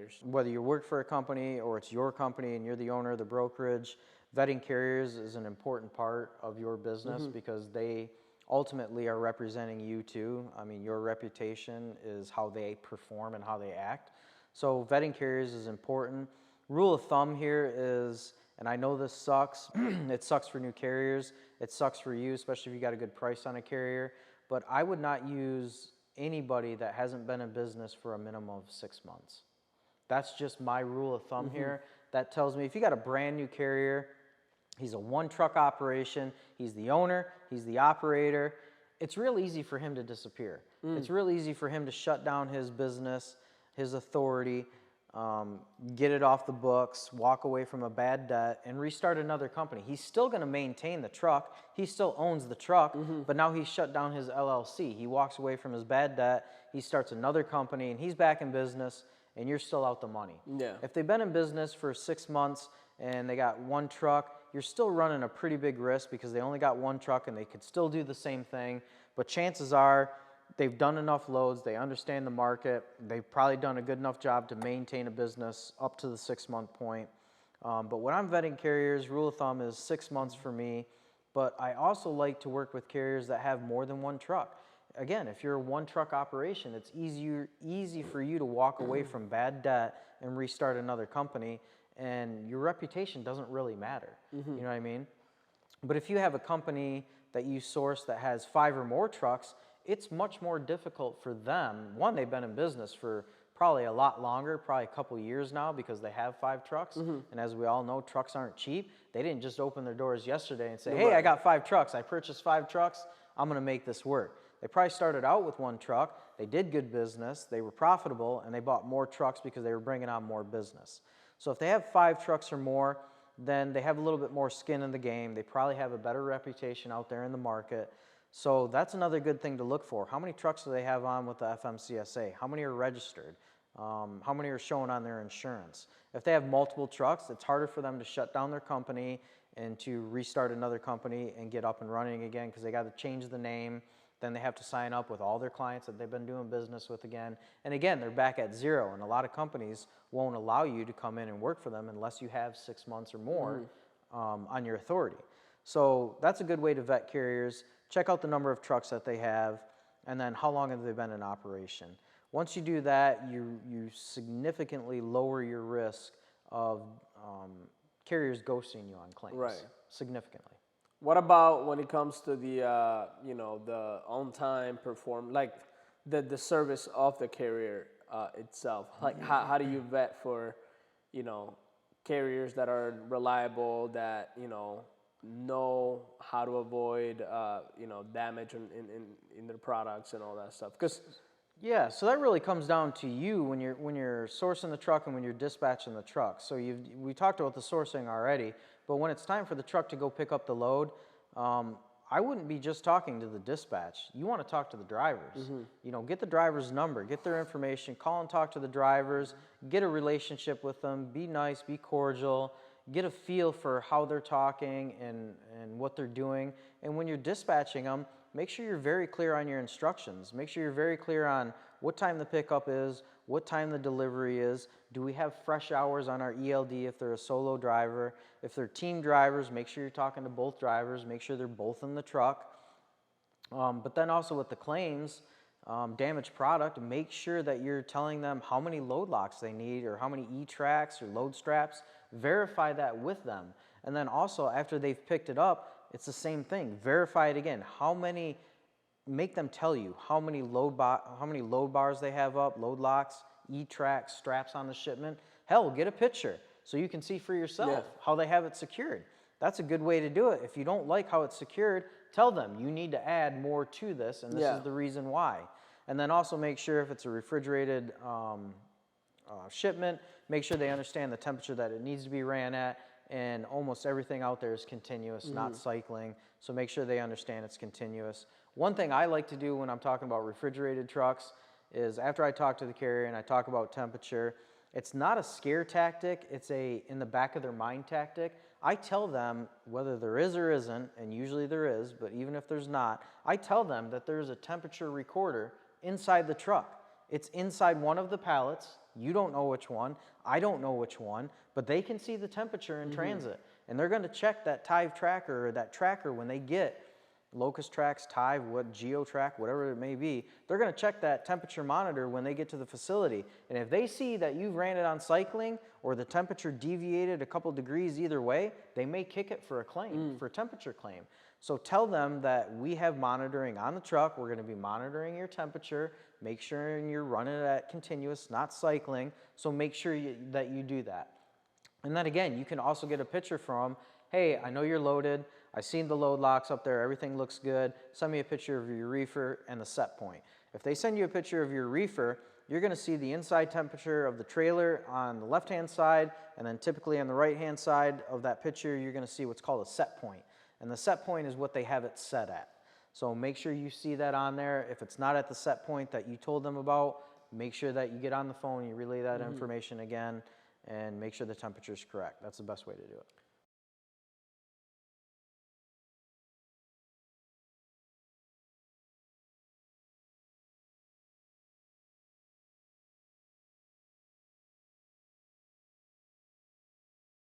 carriers? Whether you work for a company or it's your company and you're the owner of the brokerage, vetting carriers is an important part of your business because they ultimately are representing you too. I mean, your reputation is how they perform and how they act. So vetting carriers is important. Rule of thumb here is, and I know this sucks, it sucks for new carriers, it sucks for you, especially if you got a good price on a carrier, but I would not use anybody that hasn't been in business for a minimum of 6 months. That's just my rule of thumb here. That tells me if you got a brand new carrier, he's a one truck operation, he's the owner, he's the operator, it's real easy for him to disappear. It's real easy for him to shut down his business, his authority, get it off the books, walk away from a bad debt, and restart another company. He's still going to maintain the truck. He still owns the truck, but now he's shut down his LLC. He walks away from his bad debt. He starts another company, and he's back in business, and you're still out the money. Yeah. If they've been in business for 6 months and they got one truck, you're still running a pretty big risk because they only got one truck and they could still do the same thing. But chances are, they've done enough loads, they understand the market, they've probably done a good enough job to maintain a business up to the 6 month point. But when I'm vetting carriers, rule of thumb is 6 months for me, but I also like to work with carriers that have more than one truck. Again, if you're a one truck operation, it's easy for you to walk away from bad debt and restart another company, and your reputation doesn't really matter. You know what I mean? But if you have a company that you source that has 5 or more trucks, it's much more difficult for them. One, they've been in business for probably a lot longer, probably a couple years now because they have 5 trucks. And as we all know, trucks aren't cheap. They didn't just open their doors yesterday and say, hey, I got 5 trucks. I purchased 5 trucks. I'm going to make this work. They probably started out with 1 truck. They did good business. They were profitable, and they bought more trucks because they were bringing on more business. So if they have 5 trucks or more, then they have a little bit more skin in the game. They probably have a better reputation out there in the market. So that's another good thing to look for. How many trucks do they have on with the FMCSA? How many are registered? How many are showing on their insurance? If they have multiple trucks, it's harder for them to shut down their company and to restart another company and get up and running again because they got to change the name. Then they have to sign up with all their clients that they've been doing business with again. And again, they're back at zero. And a lot of companies won't allow you to come in and work for them unless you have 6 months or more on your authority. So that's a good way to vet carriers. Check out the number of trucks that they have, and then how long have they been in operation. Once you do that, you significantly lower your risk of carriers ghosting you on claims. Right. Significantly. What about when it comes to the the on-time perform, like the service of the carrier itself? Like how do you vet for carriers that are reliable, that know how to avoid damage in their products and all that stuff? Because yeah, so that really comes down to you when you're sourcing the truck and when you're dispatching the truck. So we talked about the sourcing already, but when it's time for the truck to go pick up the load, I wouldn't be just talking to the dispatch. You want to talk to the drivers. Get the driver's number, get their information, call and talk to the drivers, get a relationship with them, be nice, be cordial, get a feel for how they're talking and what they're doing. And when you're dispatching them, make sure you're very clear on your instructions. Make sure you're very clear on what time the pickup is, what time the delivery is. Do we have fresh hours on our ELD if they're a solo driver? If they're team drivers, make sure you're talking to both drivers. Make sure they're both in the truck. But then also with the claims, damaged product, make sure that you're telling them how many load locks they need or how many E-tracks or load straps. Verify that with them. And then also after they've picked it up, it's the same thing. Verify it again. Make them tell you how many load bars they have up, load locks, E-tracks, straps on the shipment. Hell, get a picture so you can see for yourself how they have it secured. That's a good way to do it. If you don't like how it's secured, tell them you need to add more to this, and this is the reason why. And then also make sure if it's a refrigerated shipment, make sure they understand the temperature that it needs to be ran at, and almost everything out there is continuous, not cycling, so make sure they understand it's continuous. One thing I like to do when I'm talking about refrigerated trucks is after I talk to the carrier and I talk about temperature, it's not a scare tactic, it's a in the back of their mind tactic. I tell them whether there is or isn't, and usually there is, but even if there's not, I tell them that there's a temperature recorder inside the truck. It's inside one of the pallets. You don't know which one. I don't know which one, but they can see the temperature in transit. And they're going to check that Tive tracker or that tracker when they get Locust Tracks, Tive, GeoTrack, whatever it may be. They're going to check that temperature monitor when they get to the facility. And if they see that you've ran it on cycling or the temperature deviated a couple degrees either way, they may kick it for a claim, for a temperature claim. So tell them that we have monitoring on the truck. We're going to be monitoring your temperature. Make sure you're running it at continuous, not cycling. So make sure that you do that. And then again, you can also get a picture from, hey, I know you're loaded. I seen the load locks up there. Everything looks good. Send me a picture of your reefer and the set point. If they send you a picture of your reefer, you're going to see the inside temperature of the trailer on the left-hand side, and then typically on the right-hand side of that picture, you're going to see what's called a set point. And the set point is what they have it set at. So make sure you see that on there. If it's not at the set point that you told them about, make sure that you get on the phone, you relay that information again, and make sure the temperature is correct. That's the best way to do it.